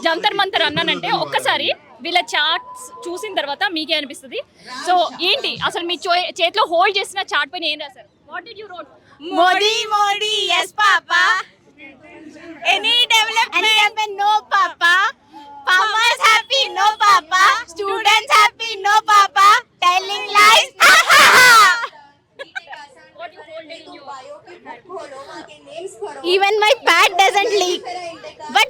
జంతర్ మంతర్ అన్నానంటే ఒక్కసారి వీళ్ళ చార్ట్స్ చూసిన తర్వాత మీకే అనిపిస్తుంది. సో ఏంటి అసలు మీ చేతిలో హోల్డ్ చేసిన చార్ట్ పైన ఏం రాశారు? What did you wrote? Modi Modi yes papa, any development no papa, farmers happy no papa, students happy no papa, telling lies ha ha ha. What you hold in your Even my pad doesn't leak, but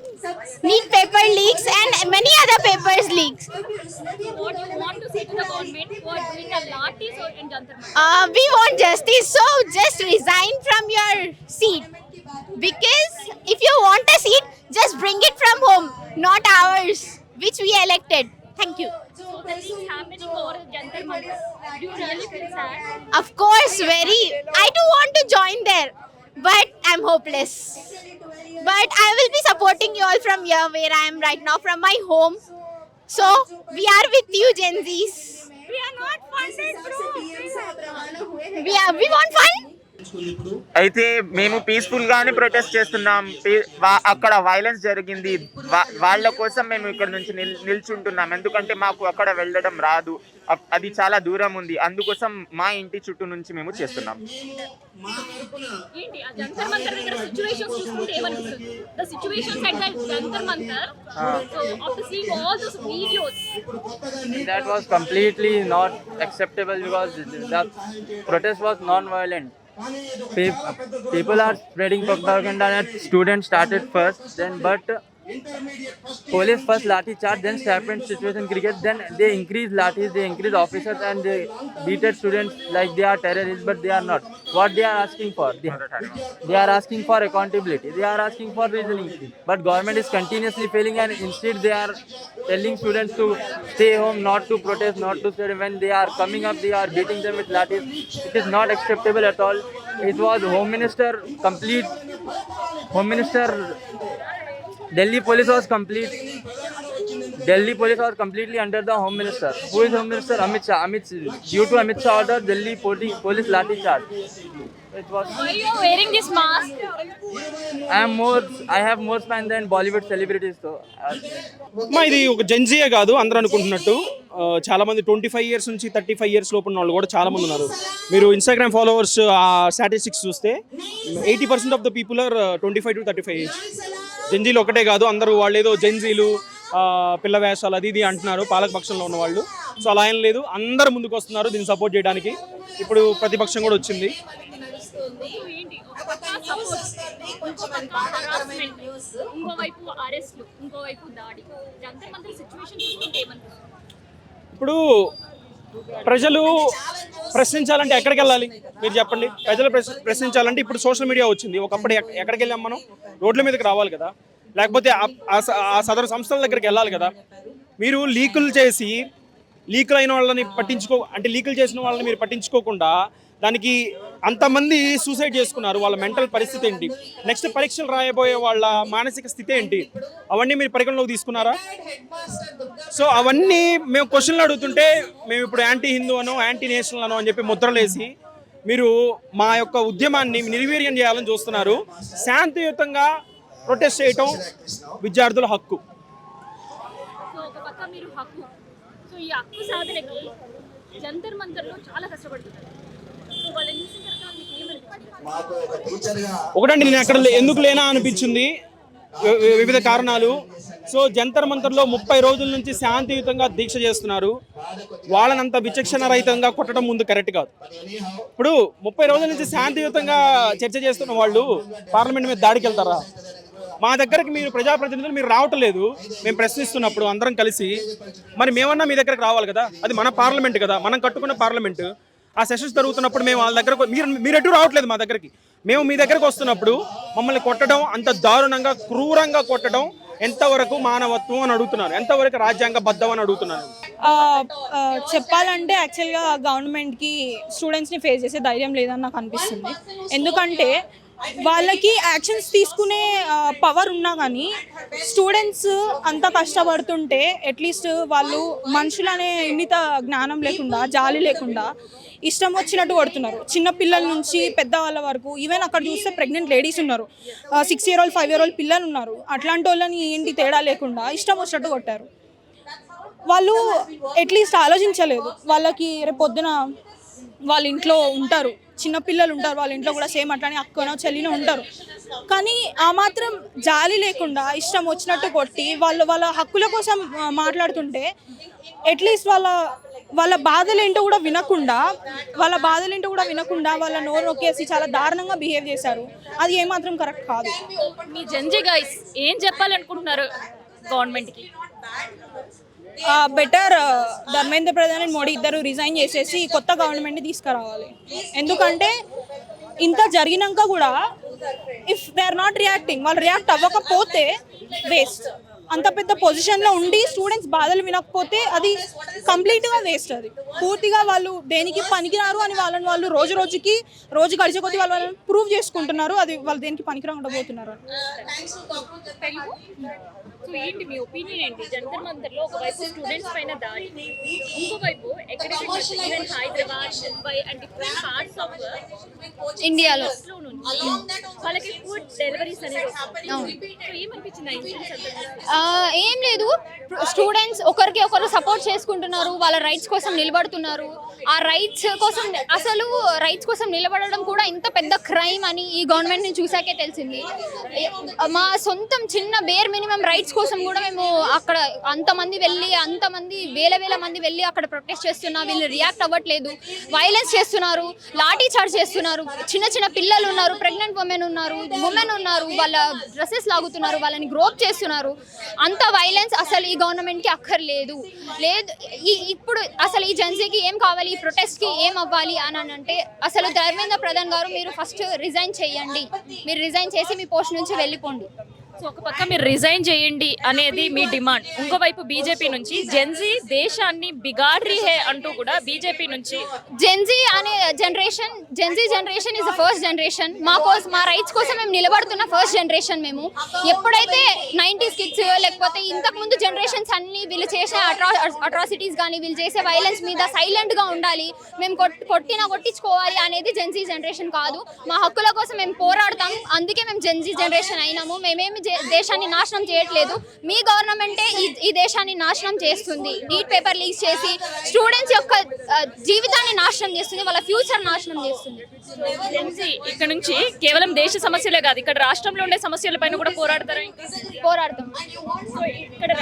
neat paper leaks and many other papers leaks. what you want to say to the government for doing a lathi so in Jantar Mantar? We want justice, so just resign from your seat, because if you want a seat, just bring it from home, not ours, which we elected. Thank you. So the things happening over Jantar Mantar, do you really feel sad? Of course, very. I do want to join there, but I'm hopeless. But I will be supporting you all from here, where I am right now, from my home. So we are with you, Gen Zs. We are not funded, bro. We want fun. అయితే మేము peaceful గానే protest చేస్తున్నాం. అక్కడ violence జరిగింది, వాళ్ళ కోసం మేము ఇక్కడ నుంచి నిల్చుంటున్నాం. ఎందుకంటే మాకు అక్కడ వెళ్ళడం రాదు, అది చాలా దూరం ఉంది. అందుకోసం మా ఇంటి చుట్టూ నుంచి మేము చేస్తున్నాం. ఏంటి ఆ జంతర్ మంతర్ దగ్గర సిచువేషన్స్ చూస్తుంటే ఏమనిపిస్తుంది? The situations at the Jantar Mantar, so after seeing all those videos, that was completely not acceptable because the protest was non-violent. People are spreading propaganda that students started first, then but police first lathi charge, then statement situation cricket, then they increase lathis, they increase officers and they beated students like they are terrorists, but they are not. What they are asking for? They are asking for accountability, they are asking for reasoning, but government is continuously failing and instead they are telling students to stay home, not to protest, not to study. When they are coming up, they are beating them with lathis. It is not acceptable at all. It was Home Minister Delhi police was completely under the Home Minister. Who is Home Minister? Amit Shah. Due to Amit Shah order, Delhi police lathi charge. It was. why you are wearing this mask? I have more fans than Bollywood celebrities, so. ఇది ఒక జెన్జీయే కాదు, అందరూ అనుకుంటున్నట్టు చాలా మంది 25 years నుంచి 35 years లోపు ఉన్న వాళ్ళు కూడా చాలా మంది ఉన్నారు. మీరు ఇన్స్టాగ్రామ్ ఫాలోవర్స్ స్టాటిస్టిక్స్ చూస్తే 80% of the people are 25 to 35 age. జెన్జీలు ఒకటే కాదు, అందరూ వాళ్ళు ఏదో జెన్జీలు పిల్ల వేషాలు అది ఇది అంటున్నారు పాలకపక్షంలో ఉన్న వాళ్ళు. సో అలా ఏం లేదు, అందరూ ముందుకు వస్తున్నారు దీన్ని సపోర్ట్ చేయడానికి. ఇప్పుడు ప్రతిపక్షం కూడా వచ్చింది. ఏంటి ఒక పక్క సపోర్ట్, ఇంకో పక్క హరాస్మెంట్, ఇంకోవైపు అరెస్ట్లు, ఇంకోవైపు దాడి. జంతర్ మంతర్ సిచువేషన్ చూస్తుంటే ఏమనిపిస్తుంది? ఇప్పుడు ప్రజలు ప్రశ్నించాలంటే ఎక్కడికి వెళ్ళాలి మీరు చెప్పండి? ప్రజలు ప్రశ్నించాలంటే ఇప్పుడు సోషల్ మీడియా వచ్చింది. ఒకప్పుడు ఎక్కడికి వెళ్ళాం మనం? రోడ్ల మీదకి రావాలి కదా, లేకపోతే ఆ సదరు సంస్థల దగ్గరికి వెళ్ళాలి కదా. మీరు లీకులు అయిన వాళ్ళని లీకులు చేసిన వాళ్ళని మీరు పట్టించుకోకుండా దానికి అంతమంది సూసైడ్ చేసుకున్నారు. వాళ్ళ మెంటల్ పరిస్థితి ఏంటి, నెక్స్ట్ పరీక్షలు రాయబోయే వాళ్ళ మానసిక స్థితి ఏంటి, అవన్నీ మీరు పరిగణలోకి తీసుకున్నారా? సో అవన్నీ మేము క్వశ్చన్లు అడుగుతుంటే మేము ఇప్పుడు యాంటీ హిందూ అనో యాంటీ నేషనల్ అనో అని చెప్పి ముద్రలేసి మీరు మా యొక్క ఉద్యమాన్ని నిర్వీర్యం చేయాలని చూస్తున్నారు. శాంతియుతంగా ప్రొటెస్ట్ చేయటం విద్యార్థుల హక్కు. సో ఒక పక్క మీరు హక్కు, సో ఈ హక్కు సాధనకి జంతర్ మంతర్లో చాలా కష్టపడుతున్నారు. సో వాళ్ళని చూసిన తర్వాత మీకు ఏమనిపిస్తుంది? ఒకటండి, నేను అక్కడ ఎందుకు లేనా అనిపించింది, వివిధ కారణాలు. సో జంతర్ మంతర్లో 30 రోజుల నుంచి శాంతియుతంగా దీక్ష చేస్తున్నారు. వాళ్ళనంత విచక్షణ రహితంగా కొట్టడం ముందు కరెక్ట్ కాదు. ఇప్పుడు 30 రోజుల నుంచి శాంతియుతంగా చర్చ చేస్తున్న వాళ్ళు పార్లమెంట్ మీద దాడికి వెళ్తారా? మా దగ్గరికి మీరు ప్రజాప్రతినిధులు మీరు రావటం లేదు. మేము ప్రశ్నిస్తున్నప్పుడు అందరం కలిసి మరి మేమన్నా మీ దగ్గరకు రావాలి కదా. అది మన పార్లమెంట్ కదా, మనం కట్టుకున్న పార్లమెంట్. ఆ సెషన్స్ జరుగుతున్నప్పుడు మేము వాళ్ళ దగ్గరకు మీరు ఎటు రావట్లేదు మా దగ్గరికి. మేము మీ దగ్గరకు వస్తున్నప్పుడు మమ్మల్ని కొట్టడం, అంత దారుణంగా క్రూరంగా కొట్టడం ఎంతవరకు మానవత్వం అని అడుగుతున్నారు, ఎంతవరకు రాజ్యాంగబద్ధం అని అడుగుతున్నారు. చెప్పాలంటే యాక్చువల్గా గవర్నమెంట్కి స్టూడెంట్స్ని ఫేస్ చేసే ధైర్యం లేదని నాకు అనిపిస్తుంది. ఎందుకంటే వాళ్ళకి యాక్షన్స్ తీసుకునే పవర్ ఉన్నా కానీ స్టూడెంట్స్ అంత కష్టపడుతుంటే అట్లీస్ట్ వాళ్ళు మనుషులనే ఇంగిత జ్ఞానం లేకుండా, జాలి లేకుండా ఇష్టం వచ్చినట్టు కొడుతున్నారు. చిన్న పిల్లల నుంచి పెద్దవాళ్ళ వరకు, ఈవెన్ అక్కడ చూస్తే ప్రెగ్నెంట్ లేడీస్ ఉన్నారు, 6 year old 5 year old పిల్లలు ఉన్నారు. అట్లాంటి వాళ్ళని ఏంటి తేడా లేకుండా ఇష్టం వచ్చినట్టు కొట్టారు. వాళ్ళు అట్లీస్ట్ ఆలోచించలేదు, వాళ్ళకి రేపు పొద్దున వాళ్ళ ఇంట్లో ఉంటారు, చిన్నపిల్లలు ఉంటారు, వాళ్ళ ఇంట్లో కూడా సేమ్ అట్లానే అక్కనో చెల్లినో ఉంటారు. కానీ ఆ మాత్రం జాలి లేకుండా ఇష్టం వచ్చినట్టు కొట్టి వాళ్ళ హక్కుల కోసం మాట్లాడుతుంటే అట్లీస్ట్ వాళ్ళ బాధలేంటో కూడా వినకుండా వాళ్ళ నోరు నొక్కేసి చాలా దారుణంగా బిహేవ్ చేశారు. అది ఏమాత్రం కరెక్ట్ కాదు. మీ జెన్జీ గైస్ ఏం చెప్పాలనుకుంటున్నారు గవర్నమెంట్కి? బెటర్ ధర్మేంద్ర ప్రధాన్ అండ్ మోడీ ఇద్దరు రిజైన్ చేసేసి కొత్త గవర్నమెంట్ని తీసుకురావాలి. ఎందుకంటే ఇంత జరిగినాక కూడా if they are not reacting, వాళ్ళు రియాక్ట్ అవ్వకపోతే వేస్ట్. అంత పెద్ద పొజిషన్లో ఉండి స్టూడెంట్స్ బాధలు వినకపోతే అది కంప్లీట్గా వేస్ట్. అది పూర్తిగా వాళ్ళు దేనికి పనికిరారు అని వాళ్ళు రోజు గడిచే కొద్దీ వాళ్ళని ప్రూవ్ చేసుకుంటున్నారు. అది వాళ్ళు దేనికి పనికిరాకుండా పోతున్నారు. సో ఏంటి మీ ఒపీనియన్ ఏంటి? జంతర్ మంతర్లో ఒకవైపు స్టూడెంట్స్ పైన దాడి, ఇంకోవైపు even Hyderabad, Mumbai and different parts of ఇండియాలో వాళ్ళకి ఫుడ్ డెలివరీస్ అనేది ఏమనిపించింది? ఏం లేదు, స్టూడెంట్స్ ఒకరికి ఒకరు సపోర్ట్ చేసుకుంటున్నారు, వాళ్ళ రైట్స్ కోసం నిలబడుతున్నారు. ఆ రైట్స్ కోసం నిలబడడం కూడా ఇంత పెద్ద క్రైమ్ అని ఈ గవర్నమెంట్ని చూసాకే తెలిసింది. మా సొంతం చిన్న బేర్ మినిమం రైట్స్ కోసం కూడా మేము అక్కడ అంతమంది వేల మంది వెళ్ళి అక్కడ ప్రొటెస్ట్ చేస్తున్నా, వీళ్ళు రియాక్ట్ అవ్వట్లేదు, వైలెన్స్ చేస్తున్నారు, లాఠీ చార్జ్ చేస్తున్నారు. చిన్న పిల్లలు ఉన్నారు, ప్రెగ్నెంట్ ఉమెన్ ఉన్నారు, వాళ్ళ డ్రెస్సెస్ లాగుతున్నారు, వాళ్ళని గ్రోప్ చేస్తున్నారు. అంత వైలెన్స్ అసలు ఈ గవర్నమెంట్కి అక్కర్లేదు. ఇప్పుడు అసలు ఈ జెన్సీకి ఏం కావాలి, ఈ ప్రొటెస్ట్కి ఏం అవ్వాలి అని అంటే అసలు ధర్మేంద్ర ప్రధాన్ గారు మీరు ఫస్ట్ రిజైన్ చేయండి. మీరు రిజైన్ చేసి మీ పోస్ట్ నుంచి వెళ్ళిపోండి. సో ఒక పక్క మీరు రిజైన్ చేయండి అనేది మీ డిమాండ్, ఇంకోవైపు బీజేపీ నుంచి జెన్జీ దేశాన్ని బిగాడ్రీ హే అంటూ కూడా బీజేపీ నుంచి Gen Z generation is the first generation. మా రైట్స్ కోసం మేము నిలబడుతున్న ఫస్ట్ జనరేషన్. మేము ఎప్పుడైతే 90s కిడ్స్ లేకపోతే ఇంతకుముందు జనరేషన్స్ అన్ని వీళ్ళు చేసే అట్రాసిటీస్ కానీ వీళ్ళు చేసే వైలెన్స్ మీద సైలెంట్గా ఉండాలి, మేము కొట్టించుకోవాలి అనేది జెన్జీ జనరేషన్ కాదు. మా హక్కుల కోసం మేము పోరాడతాం, అందుకే మేము జెన్జీ జనరేషన్ అయినాము. మేమేమి దేశాన్ని నాశనం చేయట్లేదు, మీ గవర్నమెంటే ఈ దేశాన్ని నాశనం చేస్తుంది. నీట్ పేపర్ లీక్ చేసి స్టూడెంట్స్ యొక్క జీవితాన్ని నాశనం చేస్తుంది, వాళ్ళ ఫ్యూచర్ నాశనం చేస్తుంది. ఇక్కడ నుంచి కేవలం దేశ సమస్యలే కాదు, ఇక్కడ రాష్ట్రంలో ఉండే సమస్యల పైన కూడా పోరాడతాం. ఇక్కడ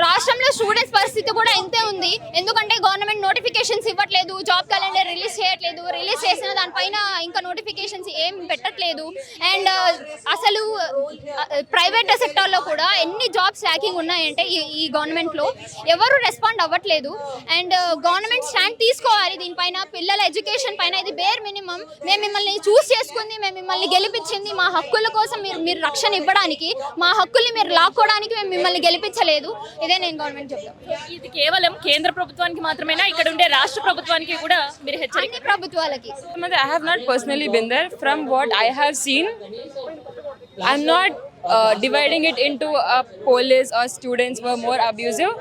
రాష్ట్రంలో స్టూడెంట్స్ పరిస్థితి కూడా ఇంతే ఉంది. ఎందుకంటే గవర్నమెంట్ నోటిఫికేషన్స్ ఇవ్వట్లేదు, జాబ్ క్యాలెండర్ రిలీజ్ చేయట్లేదు, రిలీజ్ చేసిన దానిపైన ఇంకా నోటిఫికేషన్స్ ఏం పెట్టట్లేదు. అండ్ అసలు ప్రైవేట్ సెక్టార్లో కూడా ఎన్ని జాబ్స్ ల్యాకింగ్ ఉన్నాయంటే ఈ గవర్నమెంట్లో ఎవరు రెస్పాండ్ అవ్వట్లేదు. అండ్ గవర్నమెంట్ స్టాండ్ తీసుకోవాలి దీనిపైన. పిల్లల ఎడ్యుకేషన్ పైన ఇది బేర్ మినిమం. మేము మిమ్మల్ని చూస్ చేసుకుంది, మేము మిమ్మల్ని గెలిపించింది మా హక్కుల కోసం, మీరు రక్షణ ఇవ్వడానికి, మా హక్కుల్ని మీరు లాక్కోవడానికి మేము మిమ్మల్ని గెలిపించలేదు. ఇదే నేను గవర్నమెంట్ చెప్తాను. ఇది కేవలం కేంద్ర ప్రభుత్వానికి మాత్రమేనా, ఇక్కడ ఉండే రాష్ట్ర ప్రభుత్వానికి కూడా మీరు హెచ్చరిక? ప్రభుత్వాలకి. I have not personally been there. From what I have seen, I'm not dividing it into police or students were more abusive.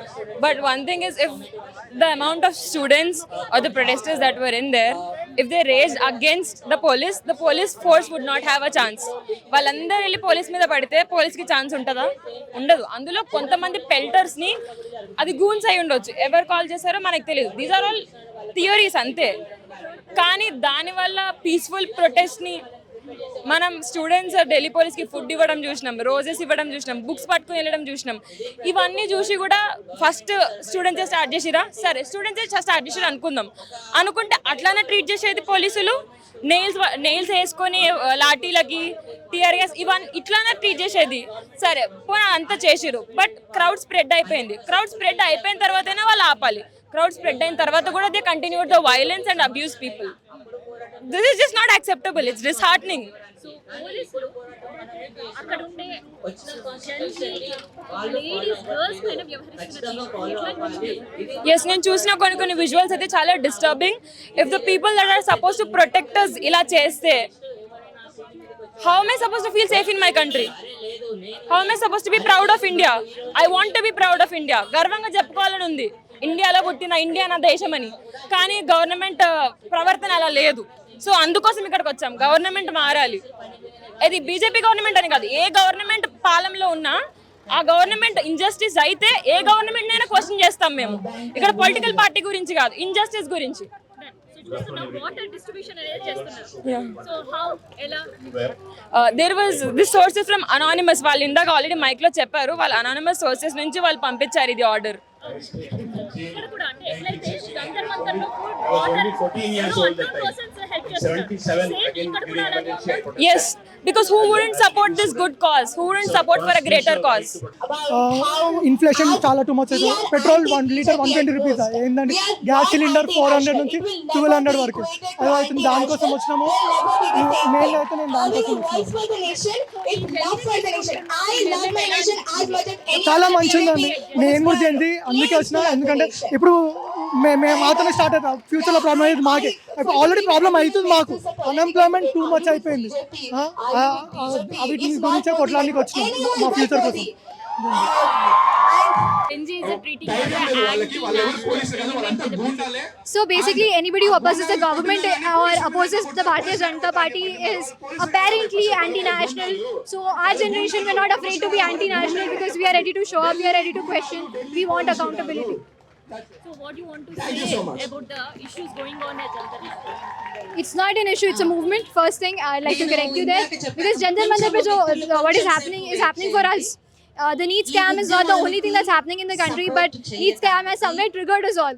But one thing is, if the amount of students or the protesters that were in there, if they raised against the police force would not have a chance. వాళ్ళందరూ వెళ్ళి police మీద పడితే పోలీస్కి chance ఉంటుందా? ఉండదు. అందులో కొంతమంది పెల్టర్స్ ని, అది గూన్స్ అయి ఉండొచ్చు, ఎవరు కాల్ చేశారో మనకు తెలియదు. దీస్ ఆర్ ఆల్ థియరీస్ అంతే. కానీ దానివల్ల పీస్ఫుల్ ప్రొటెస్ట్ని మనం స్టూడెంట్స్ ఢిల్లీ పోలీస్కి ఫుడ్ ఇవ్వడం చూసినాం, రోజెస్ ఇవ్వడం చూసినాం, బుక్స్ పట్టుకుని వెళ్ళడం చూసినాం. ఇవన్నీ చూసి కూడా ఫస్ట్ స్టూడెంట్సే స్టార్ట్ చేసిరా? సరే స్టూడెంట్సే స్టార్ట్ చేసిరా అనుకుంటే అట్లానే ట్రీట్ చేసేది పోలీసులు. నెయిల్స్ వేసుకొని లాఠీలకి, టీఆర్ గ్యాస్ ఇవన్నీ ఇట్లానే ట్రీట్ చేసేది. సరే పోనీ అంతా చేసిరు, బట్ క్రౌడ్ స్ప్రెడ్ అయిపోయింది. క్రౌడ్ స్ప్రెడ్ అయిపోయిన తర్వాతనే వాళ్ళు ఆపాలి. క్రౌడ్ స్ప్రెడ్ అయిన తర్వాత కూడా they continue the violence and abuse people. This is just not acceptable. It's disheartening. పోలీసులు అక్కడ ఉండే లేడీస్ గర్ల్స్ పైన వ్యవహరిస్తున్నారు. Yes, నేను చూసిన కొన్ని విజువల్స్ అయితే చాలా disturbing. If the people that are suppose to protect us ఇలా చేస్తే, how am I supposed to feel safe in my country? How am I supposed to be proud of India? I want to be proud of India. గర్వంగా చెప్పుకోవాలని ఉంది. ఇండియాలో పుట్టిన India నా దేశం అని. కానీ గవర్నమెంట్ ప్రవర్తన అలా లేదు. సో అందుకోసం ఇక్కడికి వచ్చాం. గవర్నమెంట్ మారాలి. అది బీజేపీ గవర్నమెంట్ అని కాదు, ఏ గవర్నమెంట్ పాలనలో ఉన్నా ఆ గవర్నమెంట్ ఇంజస్టిస్ అయితే ఏ గవర్నమెంట్ అయినా క్వశ్చన్ చేస్తాం మేము. ఇక్కడ పొలిటికల్ పార్టీ గురించి కాదు, ఇంజస్టిస్ గురించి. వాటర్ డిస్ట్రిబ్యూషన్ అనేది చేస్తున్నారు. సో హౌ ఎలా there was this sources from anonymous. వాళ్ళు ఇందాక ఆల్రెడీ మైక్ లో చెప్పారు, వాళ్ళ అనానిమస్ సోర్సెస్ నుంచి వాళ్ళు పంపించారు ఇది ఆర్డర్. ఇక్కడ కూడా అంటే ఎట్లయితే జంతర్ మంతర్లో వాటర్ 100% హెల్ప్ చేస్తున్నారు. సేమ్ ఇక్కడ కూడా అలాగే ఉందా? Yes, because who wouldn't support this good cause? Who wouldn't support for a greater cause? Inflation చాలా టూ మచ్ అవుతుంది. పెట్రోల్ 1 లీటర్ 120 రూపీస్ ఏంటంటే గ్యాస్ సిలిండర్ 400 నుంచి 1200 వరకు అది అవుతుంది. దానికోసం వచ్చినాము. మెయిన్ అయితే నేను దానికోసం చాలా మంచిదండి. నేను కూడా చేయండి అందుకే వచ్చిన. ఎందుకంటే ఇప్పుడు మేము మాత్రమే స్టార్ట్ అవుతాం. ఫ్యూచర్లో ప్రాబ్లం అయ్యేది మాకే. ఇప్పుడు ఆల్రెడీ ప్రాబ్లం అవుతుంది మాకు. అన్ఎంప్లాయ్మెంట్ టూ మచ్ అయిపోయింది. వీటి గురించే కొట్టడానికి వచ్చినాం మా ఫ్యూచర్ కోసం. NG is treating as an So basically, anybody who opposes the government or opposes the Bharatiya Janata Party is apparently anti-national. So our generation, we're not afraid to be anti-national because we are ready to show up, we are ready to question, we want accountability. So what do you want to say about the issues going on at Jantar Mantar? It's not an issue, it's a movement. First thing, I'd like to correct you there. Because Jantar Mantar pe what is happening for us. The NEET scam is not the only thing that's happening in the country, but NEET scam has somewhere triggered us all.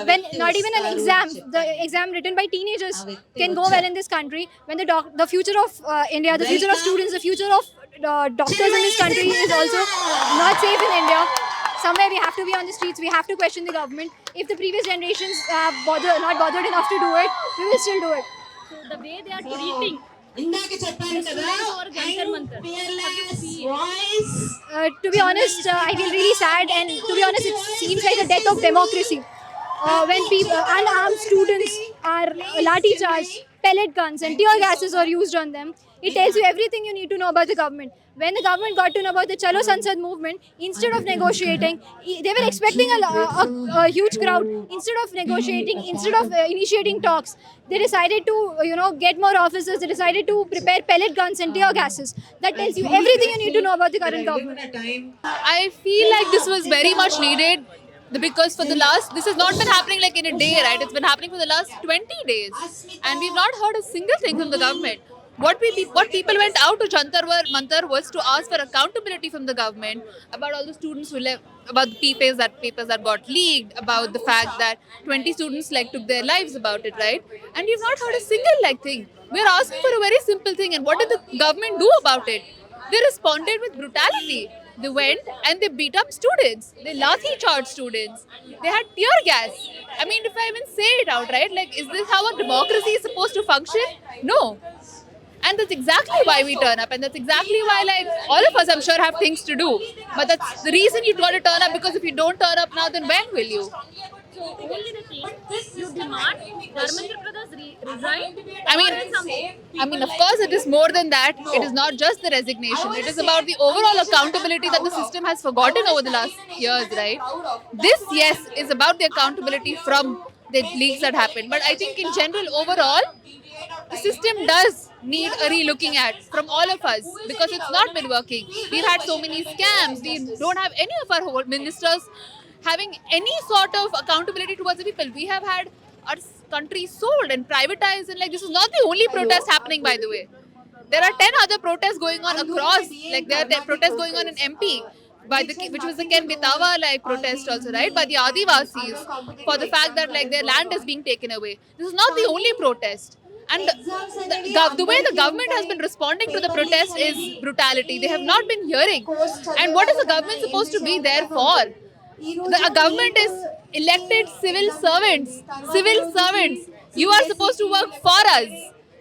When not even an exam, the exam written by teenagers can go well in this country. When the future of India, the future of students, the future of doctors in this country is also not safe in India. Somewhere we have to be on the streets, we have to question the government. If the previous generations have not bothered enough to do it, we will still do it. So the way they are treating students over Jantar Mantar, how do you see it? To be honest, I feel really sad, and to be honest, it seems like the death of democracy. When people, unarmed students are lathi charged, pellet guns and tear gases are used on them, it tells you everything you need to know about the government. When the government got to know about the Chalo Sansad movement, instead of negotiating, they were expecting a huge crowd. Instead of negotiating, instead of initiating talks, they decided to, get more officers. They decided to prepare pellet guns and tear gases. That tells you everything you need to know about the current government. I feel like this was very much needed because this has not been happening like in a day, right? It's been happening for the last 20 days and we've not heard a single thing from the government. What people went out to Jantar Mantar was to ask for accountability from the government about all the students who left, about the papers that got leaked, about the fact that 20 students took their lives about it, right? And we've not heard a single thing. We're asking for a very simple thing, and what did the government do about it? They responded with brutality. They went and they beat up students. They lathi charged students. They had tear gas. I mean, if I even say it out, right? Is this how a democracy is supposed to function? No. And that's exactly why we turn up, and that's exactly why all of us, I'm sure, have things to do. But that's the reason you've got to turn up, because if you don't turn up now, then when will you? So only the thing you demand Dharmendra Pradhan resign. I mean, of course, it is more than that. It is not just the resignation. It is about the overall accountability that the system has forgotten over the last years, right? This, yes, is about the accountability from the leaks that happened. But I think in general, overall, the system does need a re-looking at from all of us, because it's not been working. We've had so many scams. We don't have any of our whole ministers having any sort of accountability towards the people. We have had our country sold and privatized, and this is not the only protest happening, by the way. There are 10 other protests going on across, there are protests going on in MP, which was the Ken Bitawa protest also, right, by the Adivasis, for the fact that their land is being taken away. This is not the only protest. And the way the government has been responding to the protest is brutality. They have not been hearing. And what is the government supposed to be there for? The government is elected civil servants. You are supposed to work for us.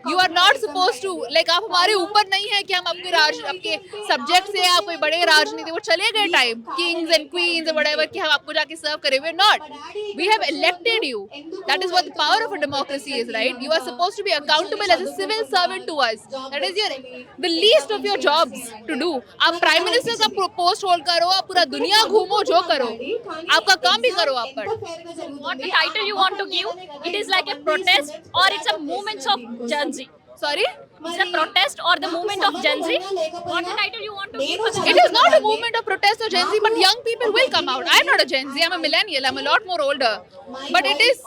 You are not supposed to, like, आप हमारे ऊपर नहीं है कि हम आपके subject से आप कोई बड़े राजनीति, वो चले गए टाइम, किंग्स एंड क्वींस और whatever, कि हम आपको जाके सर्व करें. We're not. We have elected you. That is what the power of a democracy is, right? You are supposed to be accountable as a civil servant to us. That is the least of your jobs to do. आप prime minister का post hold करो, आप पूरा दुनिया घूमो, जो करो, आपका काम भी करो आप पर. What the title you want to give? It is like a protest or it's a movement of Gen Z. Sorry? It's a protest or the movement of Gen Z. What the title you want to give? For It is not a movement of protest or Gen Z, but young people will come out. I'm not a Gen Z, I'm a millennial, I'm a lot more older. But it is,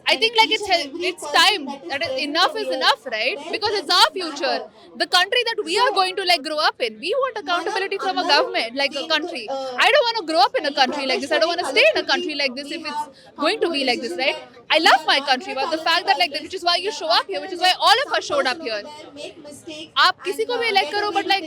I think like it's time that enough is enough, right? Because it's our future. The country that we are going to like grow up in. We want accountability from a government, like a country. I don't want to grow up in a country like this. I don't want to stay in a country like this if it's going to be like this, right? I love my country, but the fact that like, which is why you show up here, which is why all of us showed up here. आप किसी को भी elect करो, but like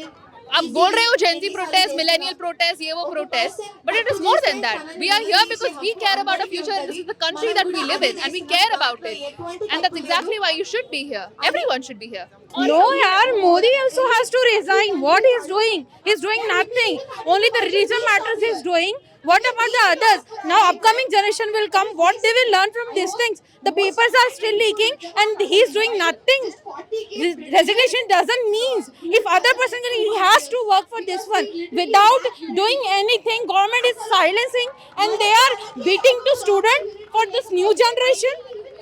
आप बोल रहे हो Gen Z protest, millennial protest, ये वो protest, but it is more than that. We are here because we care about our future. This is the country that we live in, and we care about it, and that's exactly why you should be here. Everyone should be here. No, yaar, Modi also has to resign. What he is doing? He's doing nothing. Only the region matters he's doing. What about the others? Now upcoming generation will come. What they will learn from these things? The papers are still leaking and he's doing nothing. Resignation doesn't mean if other person can, he has to work for this one. Without doing anything, government is silencing and they are beating to students for this new generation.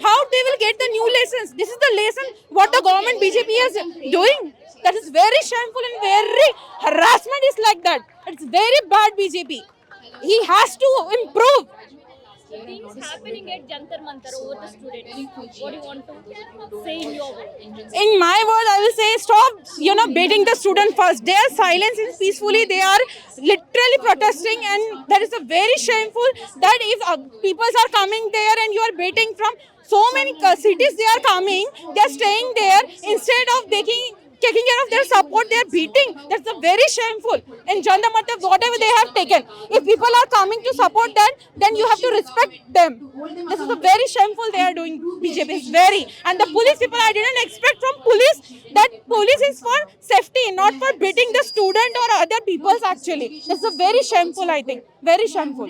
How they will get the new lessons? This is the lesson what the government BJP is doing. That is very shameful and very harassment is like that. It's very bad BJP. He has to improve. things happening at Jantar Mantar over the students. What do you want to say in your way? In my word, I will say stop, beating the student first. They are silencing peacefully. They are literally protesting, and that is a very shameful that if people are coming there and you are beating from so many cities, they are coming, they are staying there instead of taking care of their support, they are beating. That's a very shameful. In Jantar Mantar, whatever they have taken, if people are coming to support them, then you have to respect them. This is a very shameful they are doing. BJP is very. And the police people, I didn't expect from police that police is for safety, not for beating the student or other peoples actually. This is a very shameful, I think. Very shameful.